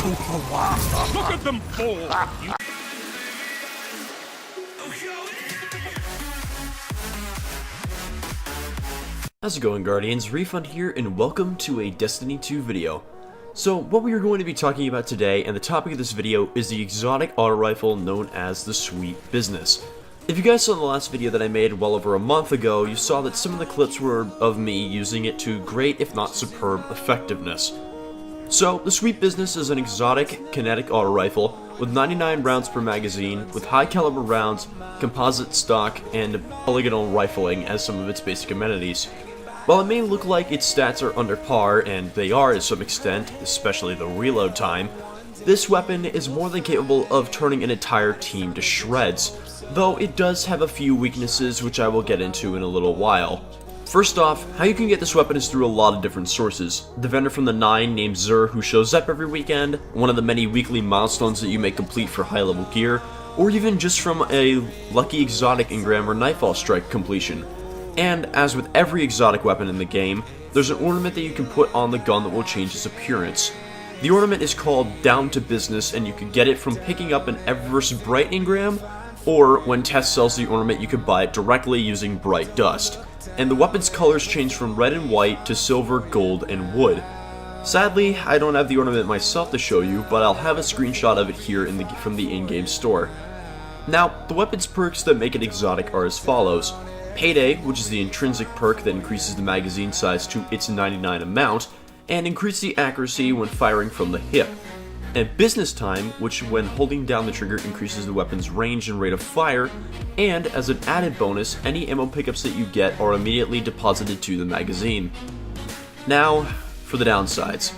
Look at them fall! How's it going, Guardians? Refund here, and welcome to a Destiny 2 video. So, what we are going to be talking about today, and the topic of this video, is the exotic auto rifle known as the Sweet Business. If you guys saw the last video that I made well over a month ago, you saw that some of the clips were of me using it to great, if not superb, effectiveness. So, the Sweet Business is an exotic kinetic auto rifle with 99 rounds per magazine, with high caliber rounds, composite stock, and polygonal rifling as some of its basic amenities. While it may look like its stats are under par, and they are to some extent, especially the reload time, this weapon is more than capable of turning an entire team to shreds, though it does have a few weaknesses which I will get into in a little while. First off, how you can get this weapon is through a lot of different sources. The vendor from the 9 named Zur, who shows up every weekend, one of the many weekly milestones that you may complete for high level gear, or even just from a lucky exotic engram or Nightfall Strike completion. And as with every exotic weapon in the game, there's an ornament that you can put on the gun that will change its appearance. The ornament is called Down to Business, and you can get it from picking up an Eververse Bright engram, or when Tess sells the ornament you can buy it directly using Bright Dust. And the weapon's colors change from red and white to silver, gold, and wood. Sadly, I don't have the ornament myself to show you, but I'll have a screenshot of it here from the in-game store. Now, the weapon's perks that make it exotic are as follows. Payday, which is the intrinsic perk that increases the magazine size to its 99 amount, and increase the accuracy when firing from the hip. And Business Time, which when holding down the trigger increases the weapon's range and rate of fire, and as an added bonus, any ammo pickups that you get are immediately deposited to the magazine. Now, for the downsides.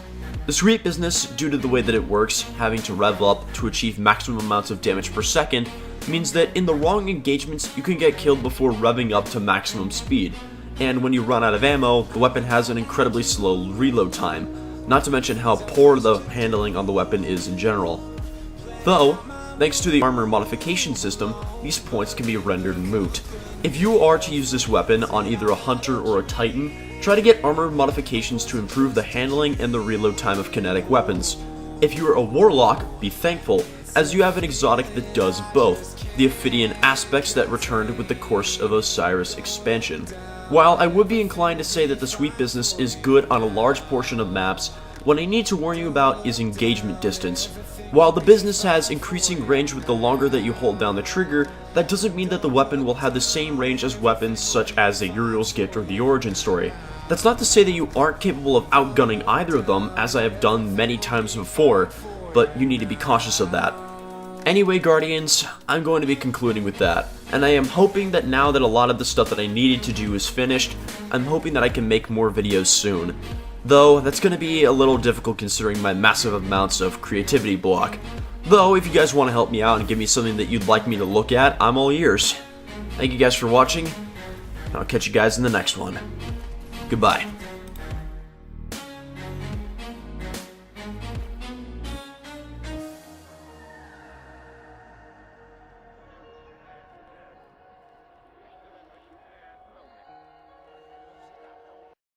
The Sweet Business, due to the way that it works, having to rev up to achieve maximum amounts of damage per second, means that in the wrong engagements you can get killed before revving up to maximum speed, and when you run out of ammo, the weapon has an incredibly slow reload time, not to mention how poor the handling on the weapon is in general. Though, thanks to the armor modification system, these points can be rendered moot. If you are to use this weapon on either a hunter or a titan, try to get armor modifications to improve the handling and the reload time of kinetic weapons. If you are a warlock, be thankful, as you have an exotic that does both, the Ophidian aspects that returned with the Course of Osiris expansion. While I would be inclined to say that the Sweet Business is good on a large portion of maps, what I need to warn you about is engagement distance. While the Business has increasing range with the longer that you hold down the trigger, that doesn't mean that the weapon will have the same range as weapons such as the Uriel's Gift or the Origin Story. That's not to say that you aren't capable of outgunning either of them, as I have done many times before, but you need to be cautious of that. Anyway, Guardians, I'm going to be concluding with that, and I am hoping that now that a lot of the stuff that I needed to do is finished, I'm hoping that I can make more videos soon. Though, that's going to be a little difficult considering my massive amounts of creativity block. Though, if you guys want to help me out and give me something that you'd like me to look at, I'm all ears. Thank you guys for watching, and I'll catch you guys in the next one. Goodbye.